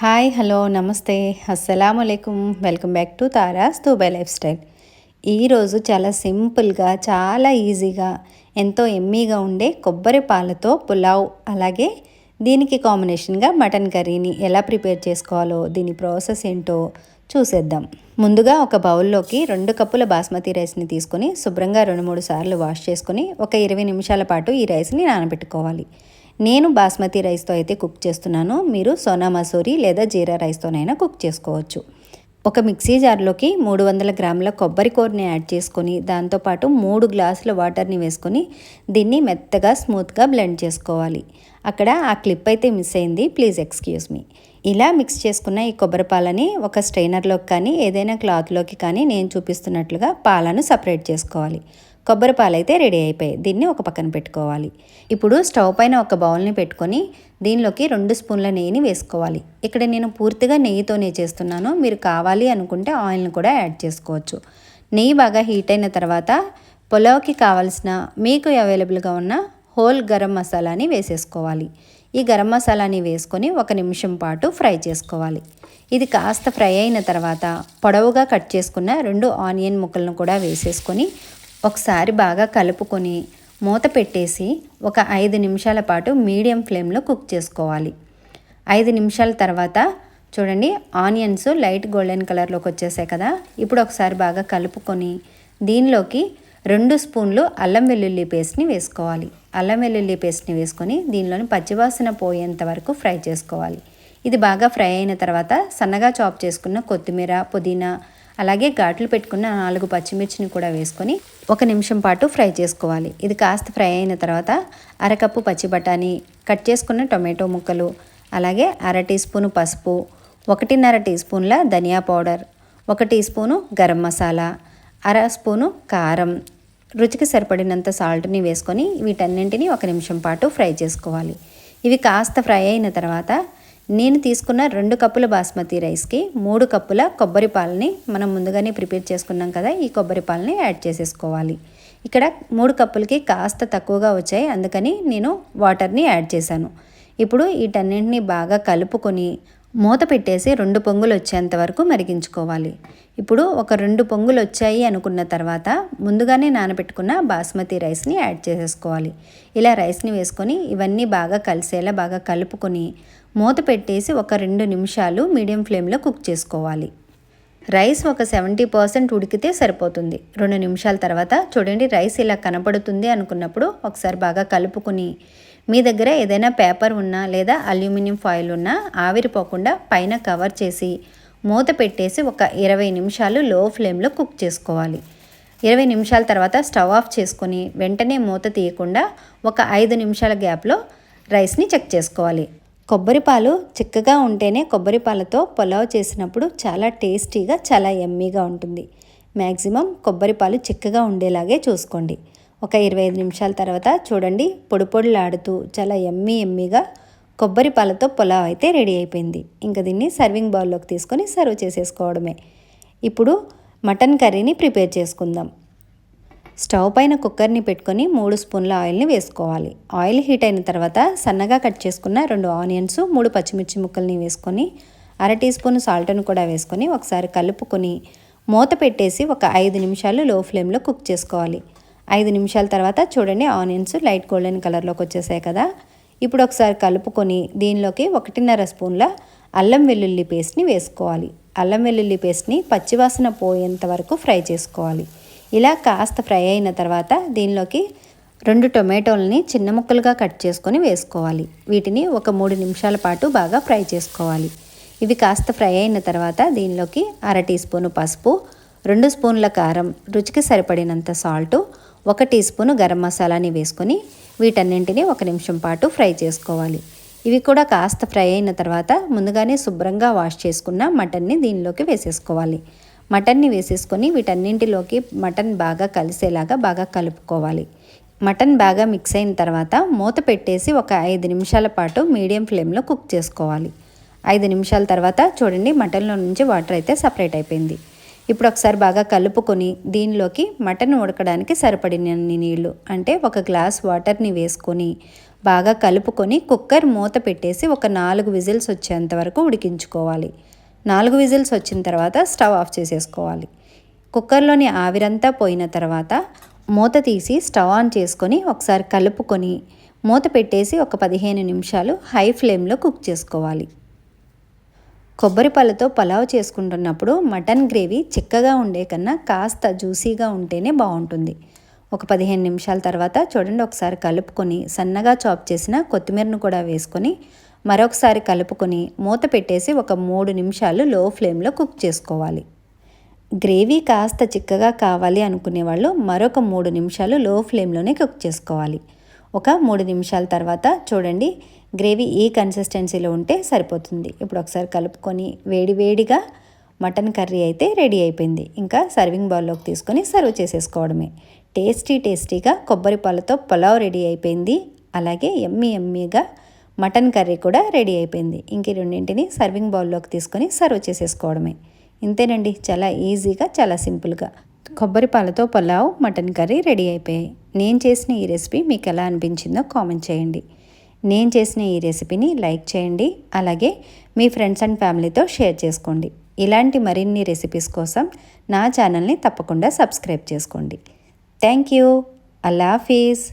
Hi hello నమస్తే అస్సలాముఅలైకుం welcome back to Tara's Dubai lifestyle. ఈరోజు చాలా సింపుల్గా చాలా ఈజీగా ఎంతో ఎమ్మీగా ఉండే కొబ్బరి పాలతో పులావ్, అలాగే దీనికి కాంబినేషన్గా మటన్ కర్రీని ఎలా ప్రిపేర్ చేసుకోవాలో దీని ప్రాసెస్ ఏంటో చూసేద్దాం. ముందుగా ఒక బౌల్లోకి 2 కప్పుల బాస్మతి రైస్ని తీసుకొని శుభ్రంగా 2-3 సార్లు వాష్ చేసుకొని ఒక 20 నిమిషాల పాటు ఈ రైస్ని నానబెట్టుకోవాలి. నేను బాస్మతి రైస్తో అయితే కుక్ చేస్తున్నాను. మీరు సోనా మసూరి లేదా జీరా రైస్తోనైనా కుక్ చేసుకోవచ్చు. ఒక మిక్సీ జార్లోకి 300 గ్రాముల కొబ్బరి కూరని యాడ్ చేసుకొని దాంతోపాటు 3 గ్లాసుల వాటర్ని వేసుకొని దీన్ని మెత్తగా స్మూత్గా బ్లెండ్ చేసుకోవాలి. అక్కడ ఆ క్లిప్ అయితే మిస్ అయింది, ప్లీజ్ ఎక్స్క్యూజ్ మీ. ఇలా మిక్స్ చేసుకున్న ఈ కొబ్బరి పాలని ఒక స్ట్రైనర్లోకి కానీ ఏదైనా క్లాత్లోకి కానీ నేను చూపిస్తున్నట్లుగా పాలను సపరేట్ చేసుకోవాలి. కొబ్బరి పాలు అయితే రెడీ అయిపోయాయి. దీన్ని ఒక పక్కన పెట్టుకోవాలి. ఇప్పుడు స్టవ్ పైన ఒక బౌల్ని పెట్టుకొని దీనిలోకి 2 స్పూన్ల నెయ్యిని వేసుకోవాలి. ఇక్కడ నేను పూర్తిగా నెయ్యితోనే చేస్తున్నాను. మీరు కావాలి అనుకుంటే ఆయిల్ని కూడా యాడ్ చేసుకోవచ్చు. నెయ్యి బాగా హీట్ అయిన తర్వాత పులావ్కి కావాల్సిన మీకు అవైలబుల్గా ఉన్న హోల్ గరం మసాలాని వేసేసుకోవాలి. ఈ గరం మసాలాని వేసుకొని 1 నిమిషం పాటు ఫ్రై చేసుకోవాలి. ఇది కాస్త ఫ్రై అయిన తర్వాత పొడవుగా కట్ చేసుకున్న 2 ఆనియన్ ముక్కలను కూడా వేసేసుకొని ఒకసారి బాగా కలుపుకొని మూత పెట్టేసి ఒక 5 నిమిషాల పాటు మీడియం ఫ్లేమ్లో కుక్ చేసుకోవాలి. 5 నిమిషాల తర్వాత చూడండి, ఆనియన్స్ లైట్ గోల్డెన్ కలర్లోకి వచ్చేసాయి కదా. ఇప్పుడు ఒకసారి బాగా కలుపుకొని దీనిలోకి 2 స్పూన్లు అల్లం వెల్లుల్లి పేస్ట్ని వేసుకోవాలి. అల్లం వెల్లుల్లి పేస్ట్ని వేసుకొని దీనిలోని పచ్చివాసన పోయేంత వరకు ఫ్రై చేసుకోవాలి. ఇది బాగా ఫ్రై అయిన తర్వాత సన్నగా చాప్ చేసుకున్న కొత్తిమీర, పుదీనా, అలాగే ఘాట్లు పెట్టుకున్న 4 పచ్చిమిర్చిని కూడా వేసుకొని 1 నిమిషం పాటు ఫ్రై చేసుకోవాలి. ఇది కాస్త ఫ్రై అయిన తర్వాత అరకప్పు పచ్చి బఠానీ, కట్ చేసుకున్న టొమాటో ముక్కలు, అలాగే 1/2 టీ స్పూను పసుపు, 1.5 టీ స్పూన్ల ధనియా powder, 1 teaspoon garam masala, 1/2 స్పూను కారం, రుచికి సరిపడినంత సాల్ట్ని వేసుకొని వీటన్నింటినీ 1 నిమిషం పాటు ఫ్రై చేసుకోవాలి. ఇవి కాస్త ఫ్రై అయిన తర్వాత నేను తీసుకున్న 2 కప్పుల బాస్మతి రైస్కి 3 కప్పుల కొబ్బరి పాలని మనం ముందుగానే ప్రిపేర్ చేసుకున్నాం కదా, ఈ కొబ్బరి పాలని యాడ్ చేసేసుకోవాలి. ఇక్కడ 3 కప్పులకి కాస్త తక్కువగా వచ్చాయి, అందుకని నేను వాటర్ని యాడ్ చేశాను. ఇప్పుడు వీటన్నింటినీ బాగా కలుపుకొని మూత పెట్టేసి 2 పొంగులు వచ్చేంత వరకు మరిగించుకోవాలి. ఇప్పుడు ఒక 2 పొంగులు వచ్చాయి అనుకున్న తర్వాత ముందుగానే నానబెట్టుకున్న బాస్మతి రైస్ని యాడ్ చేసేసుకోవాలి. ఇలా రైస్ని వేసుకొని ఇవన్నీ బాగా కలిసేలా బాగా కలుపుకొని మూత పెట్టేసి ఒక 2 నిమిషాలు మీడియం ఫ్లేమ్లో కుక్ చేసుకోవాలి. రైస్ ఒక 70% ఉడికితే సరిపోతుంది. 2 నిమిషాల తర్వాత చూడండి, రైస్ ఇలా కనపడుతుంది అనుకున్నప్పుడు ఒకసారి బాగా కలుపుకొని మీ దగ్గర ఏదైనా పేపర్ ఉన్నా లేదా అల్యూమినియం ఫాయిల్ ఉన్నా ఆవిరిపోకుండా పైన కవర్ చేసి మూత పెట్టేసి ఒక 20 నిమిషాలు లో ఫ్లేమ్లో కుక్ చేసుకోవాలి. 20 నిమిషాల తర్వాత స్టవ్ ఆఫ్ చేసుకొని వెంటనే మూత తీయకుండా ఒక 5 నిమిషాల గ్యాప్లో రైస్ని చెక్ చేసుకోవాలి. కొబ్బరి పాలు చిక్కగా ఉంటేనే కొబ్బరి పాలతో పులావ్ చేసినప్పుడు చాలా టేస్టీగా, చాలా యమ్మీగా ఉంటుంది. మ్యాక్సిమం కొబ్బరి పాలు చిక్కగా ఉండేలాగే చూసుకోండి. ఒక 25 నిమిషాల తర్వాత చూడండి, పొడి పొడిలాడుతూ చాలా యమ్మీగా కొబ్బరి పాలతో పులావ్ అయితే రెడీ అయిపోయింది. ఇంకా దీన్ని సర్వింగ్ బౌల్లోకి తీసుకొని సర్వ్ చేసేసుకోవడమే. ఇప్పుడు మటన్ కర్రీని ప్రిపేర్ చేసుకుందాం. స్టవ్ పైన కుక్కర్ని పెట్టుకొని 3 స్పూన్ల ఆయిల్ని వేసుకోవాలి. ఆయిల్ హీట్ అయిన తర్వాత సన్నగా కట్ చేసుకున్న 2 ఆనియన్స్, 3 పచ్చిమిర్చి ముక్కల్ని వేసుకొని 1/2 టీ స్పూన్ సాల్ట్ను కూడా వేసుకొని ఒకసారి కలుపుకొని మూత పెట్టేసి ఒక 5 నిమిషాలు లో ఫ్లేమ్లో కుక్ చేసుకోవాలి. 5 నిమిషాల తర్వాత చూడండి, ఆనియన్స్ లైట్ గోల్డెన్ కలర్లోకి వచ్చేసాయి కదా. ఇప్పుడు ఒకసారి కలుపుకొని దీనిలోకి 1.5 స్పూన్ల అల్లం వెల్లుల్లి పేస్ట్ని వేసుకోవాలి. అల్లం వెల్లుల్లి పేస్ట్ని పచ్చివాసన పోయేంత వరకు ఫ్రై చేసుకోవాలి. ఇలా కాస్త ఫ్రై అయిన తర్వాత దీనిలోకి 2 టొమాటోలని చిన్న ముక్కలుగా కట్ చేసుకొని వేసుకోవాలి. వీటిని ఒక 3 నిమిషాల పాటు బాగా ఫ్రై చేసుకోవాలి. ఇవి కాస్త ఫ్రై అయిన తర్వాత దీనిలోకి 1/2 టీ స్పూను పసుపు, 2 స్పూన్ల కారం, రుచికి సరిపడినంత సాల్టు, 1 టీ స్పూను గరం మసాలాని వేసుకొని వీటన్నింటినీ 1 నిమిషం పాటు ఫ్రై చేసుకోవాలి. ఇవి కూడా కాస్త ఫ్రై అయిన తర్వాత ముందుగానే శుభ్రంగా వాష్ చేసుకున్న మటన్ని దీనిలోకి వేసేసుకోవాలి. మటన్ని వేసేసుకొని వీటన్నింటిలోకి మటన్ బాగా కలిసేలాగా బాగా కలుపుకోవాలి. మటన్ బాగా మిక్స్ అయిన తర్వాత మూత పెట్టేసి ఒక 5 నిమిషాల పాటు మీడియం ఫ్లేమ్లో కుక్ చేసుకోవాలి. 5 నిమిషాల తర్వాత చూడండి, మటన్లో నుంచి వాటర్ అయితే సపరేట్ అయిపోయింది. ఇప్పుడు ఒకసారి బాగా కలుపుకొని దీనిలోకి మటన్ ఉడకడానికి సరిపడినన్ని నీళ్లు, అంటే 1 గ్లాస్ వాటర్ని వేసుకొని బాగా కలుపుకొని కుక్కర్ మూత పెట్టేసి ఒక 4 విజిల్స్ వచ్చేంత వరకు ఉడికించుకోవాలి. 4 విజిల్స్ వచ్చిన తర్వాత స్టవ్ ఆఫ్ చేసేసుకోవాలి. కుక్కర్లోని ఆవిరంతా పోయిన తర్వాత మూత తీసి స్టవ్ ఆన్ చేసుకొని ఒకసారి కలుపుకొని మూత పెట్టేసి ఒక 15 నిమిషాలు హై ఫ్లేమ్లో కుక్ చేసుకోవాలి. కొబ్బరి పాలతో పలావ్ చేసుకుంటున్నప్పుడు మటన్ గ్రేవీ చిక్కగా ఉండే కన్నా కాస్త జ్యూసీగా ఉంటేనే బాగుంటుంది. ఒక 15 నిమిషాల తర్వాత చూడండి, ఒకసారి కలుపుకొని సన్నగా చాప్ చేసిన కొత్తిమీరను కూడా వేసుకొని మరొకసారి కలుపుకొని మూత పెట్టేసి ఒక 3 నిమిషాలు లో ఫ్లేమ్లో కుక్ చేసుకోవాలి. గ్రేవీ కాస్త చిక్కగా కావాలి అనుకునే వాళ్ళు మరొక 3 నిమిషాలు లో ఫ్లేమ్లోనే కుక్ చేసుకోవాలి. ఒక 3 నిమిషాల తర్వాత చూడండి, గ్రేవీ ఈ కన్సిస్టెన్సీలో ఉంటే సరిపోతుంది. ఇప్పుడు ఒకసారి కలుపుకొని వేడివేడిగా మటన్ కర్రీ అయితే రెడీ అయిపోయింది. ఇంకా సర్వింగ్ బౌల్లోకి తీసుకొని సర్వ్ చేసేసుకోవడమే. టేస్టీగా కొబ్బరి పాలతో పులావ్ రెడీ అయిపోయింది. అలాగే ఎమ్మీగా మటన్ కర్రీ కూడా రెడీ అయిపోయింది. ఇంక ఈ రెండింటిని సర్వింగ్ బౌల్లోకి తీసుకొని సర్వ్ చేసేసుకోవడమే. ఇంతేనండి, చాలా ఈజీగా, చాలా సింపుల్గా కొబ్బరి పాలతో పులావ్, మటన్ కర్రీ రెడీ అయిపోయాయి. నేను చేసిన ఈ రెసిపీ మీకు ఎలా అనిపించిందో కామెంట్ చేయండి. నేను చేసిన ఈ రెసిపీని లైక్ చేయండి. అలాగే మీ ఫ్రెండ్స్ అండ్ ఫ్యామిలీతో షేర్ చేసుకోండి. ఇలాంటి మరిన్ని రెసిపీస్ కోసం నా ఛానల్ని తప్పకుండా సబ్స్క్రైబ్ చేసుకోండి. Thank you. అల్లా హాఫీజ్.